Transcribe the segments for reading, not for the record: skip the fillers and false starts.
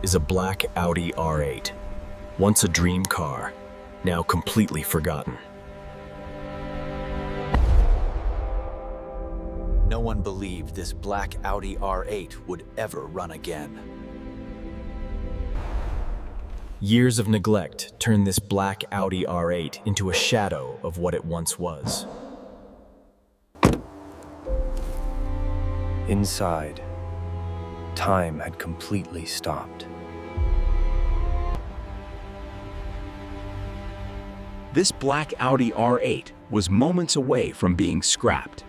is a black Audi R8. Once a dream car, now completely forgotten. No one believed this black Audi R8 would ever run again. Years of neglect turned this black Audi R8 into a shadow of what it once was. Inside, time had completely stopped. This black Audi R8 was moments away from being scrapped.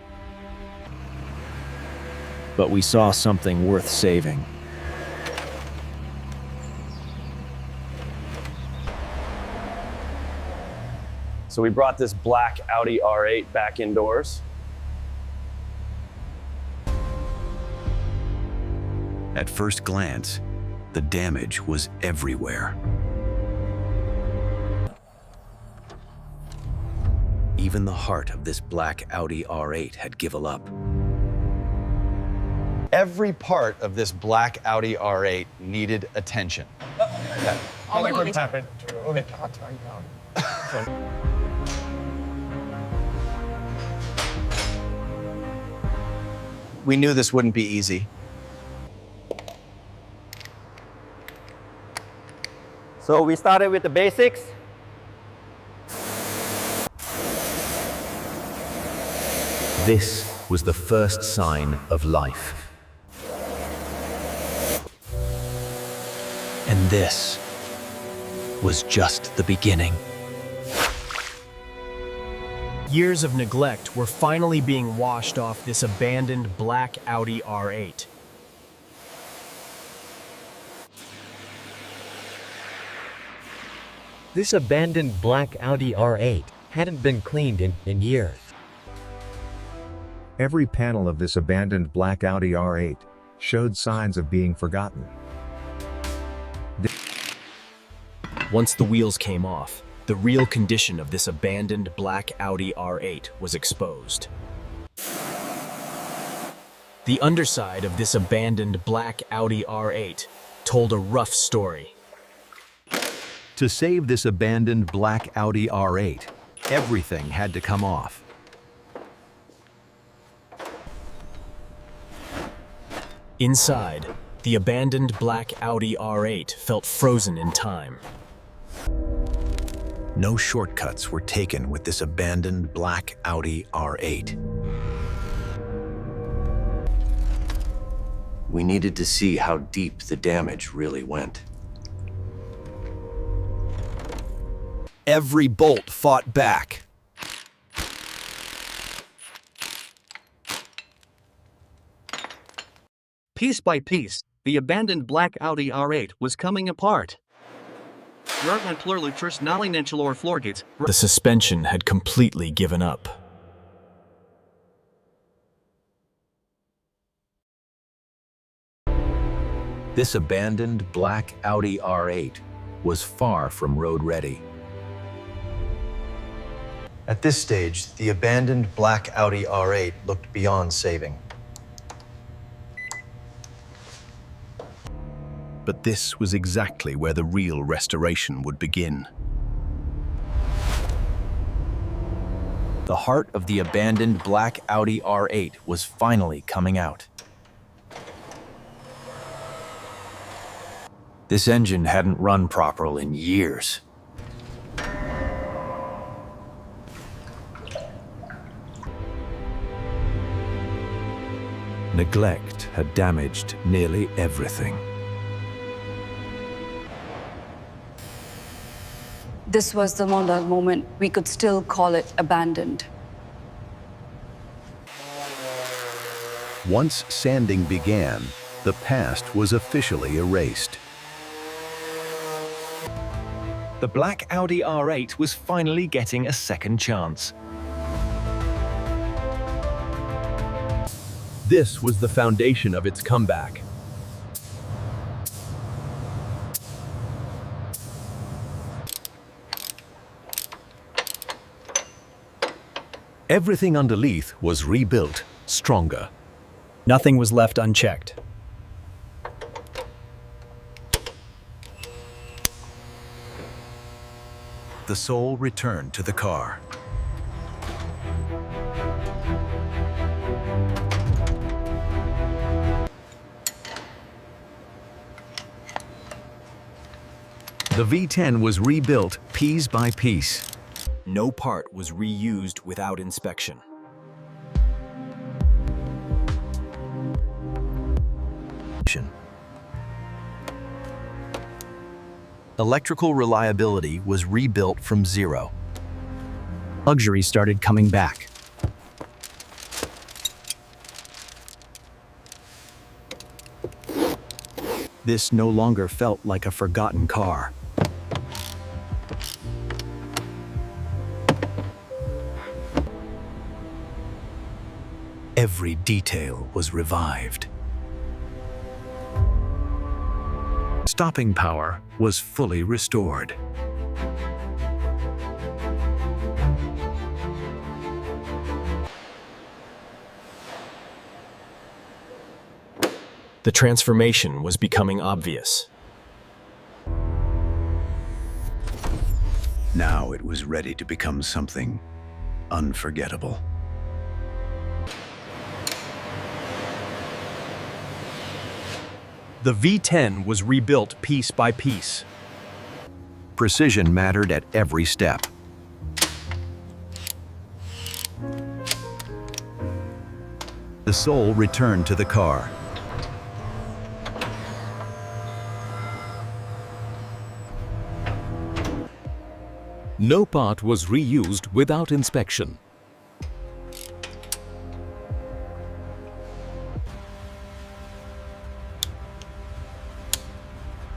But we saw something worth saving. So we brought this black Audi R8 back indoors. At first glance, the damage was everywhere. Even the heart of this black Audi R8 had given up. Every part of this black Audi R8 needed attention. We knew this wouldn't be easy. So we started with the basics. This was the first sign of life. And this was just the beginning. Years of neglect were finally being washed off this abandoned black Audi R8. This abandoned black Audi R8 hadn't been cleaned in years. Every panel of this abandoned black Audi R8 showed signs of being forgotten. Once the wheels came off, the real condition of this abandoned black Audi R8 was exposed. The underside of this abandoned black Audi R8 told a rough story. To save this abandoned black Audi R8, everything had to come off. Inside, the abandoned black Audi R8 felt frozen in time. No shortcuts were taken with this abandoned black Audi R8. We needed to see how deep the damage really went. Every bolt fought back. Piece by piece, the abandoned black Audi R8 was coming apart. The suspension had completely given up. This abandoned black Audi R8 was far from road ready. At this stage, the abandoned black Audi R8 looked beyond saving. But this was exactly where the real restoration would begin. The heart of the abandoned black Audi R8 was finally coming out. This engine hadn't run properly in years. Neglect had damaged nearly everything. This was the moment we could still call it abandoned. Once sanding began, the past was officially erased. The black Audi R8 was finally getting a second chance. This was the foundation of its comeback. Everything underneath was rebuilt, stronger. Nothing was left unchecked. the soul returned to the car. The V10 was rebuilt piece by piece. No part was reused without inspection. Electrical reliability was rebuilt from zero. Luxury started coming back. This no longer felt like a forgotten car. Every detail was revived. Stopping power was fully restored. The transformation was becoming obvious. Now it was ready to become something unforgettable. The V10 was rebuilt piece by piece. Precision mattered at every step. The soul returned to the car. No part was reused without inspection.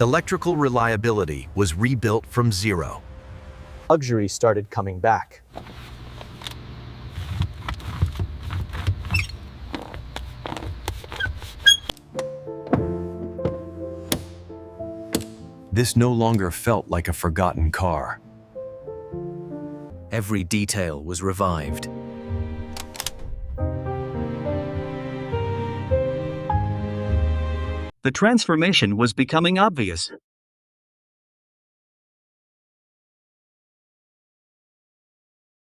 Electrical reliability was rebuilt from zero. Luxury started coming back. This no longer felt like a forgotten car. Every detail was revived. The transformation was becoming obvious.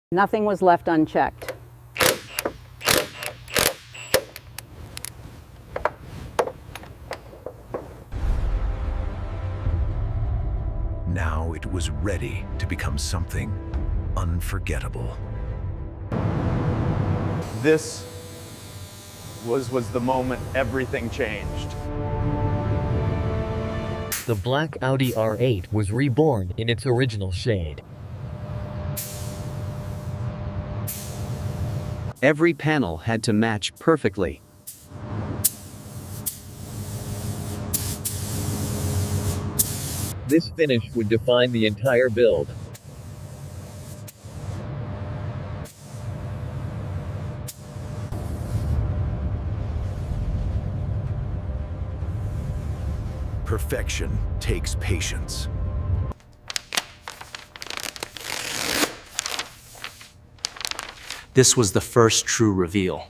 Nothing was left unchecked. Now it was ready to become something unforgettable. This was the moment everything changed. The black Audi R8 was reborn in its original shade. Every panel had to match perfectly. This finish would define the entire build. Perfection takes patience. This was the first true reveal.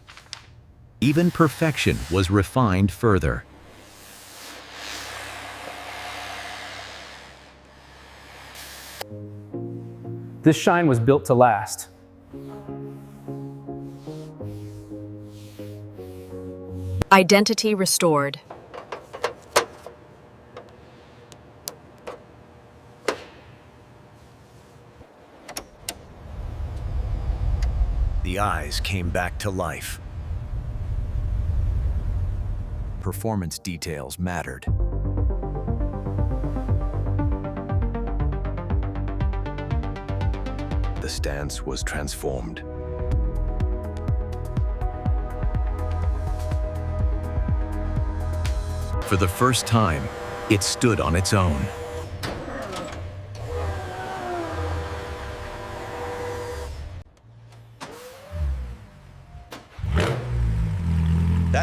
Even perfection was refined further. This shine was built to last. Identity restored. The eyes came back to life. Performance details mattered. The stance was transformed. For the first time, it stood on its own.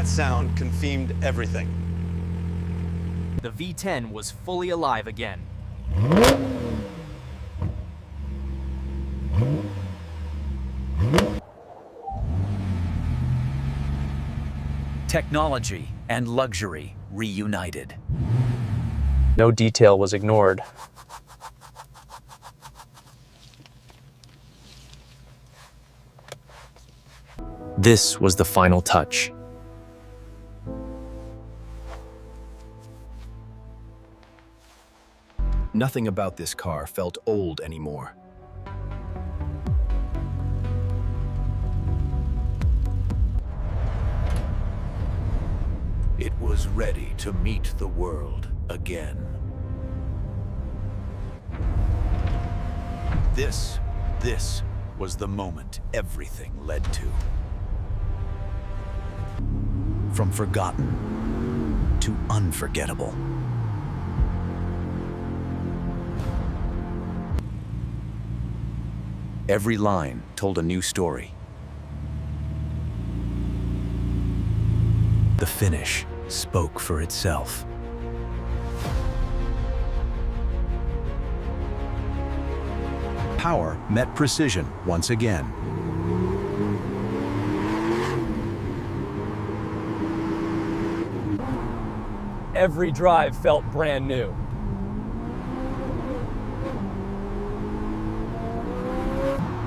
That sound confirmed everything. The V10 was fully alive again. Technology and luxury reunited. No detail was ignored. This was the final touch. Nothing about this car felt old anymore. It was ready to meet the world again. This was the moment everything led to. From forgotten to unforgettable. Every line told a new story. The finish spoke for itself. Power met precision once again. Every drive felt brand new.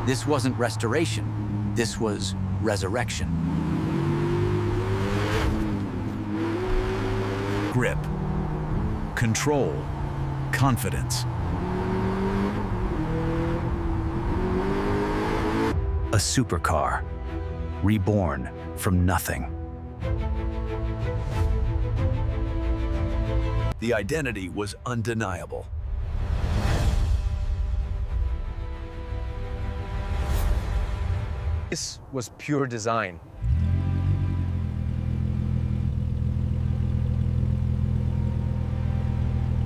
This wasn't restoration, this was resurrection. Grip, control, confidence. A supercar, reborn from nothing. The identity was undeniable. This was pure design.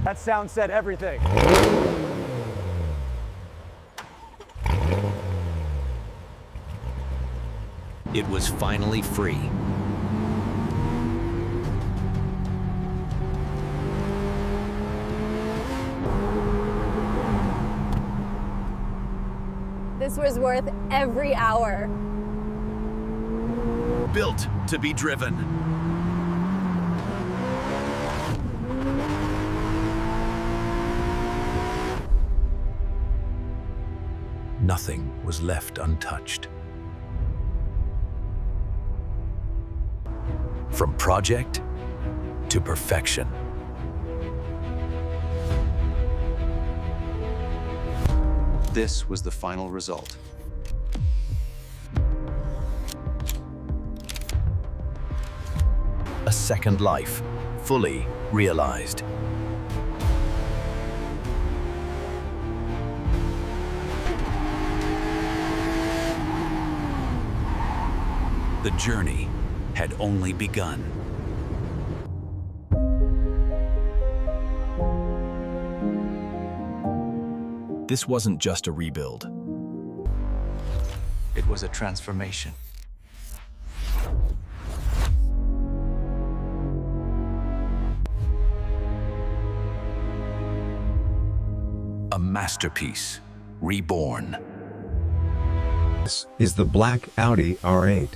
That sound said everything. It was finally free. This was worth every hour. Built to be driven. Nothing was left untouched. From project to perfection. This was the final result. A second life, fully realized. The journey had only begun. This wasn't just a rebuild. It was a transformation. A masterpiece reborn. This is the black Audi R8.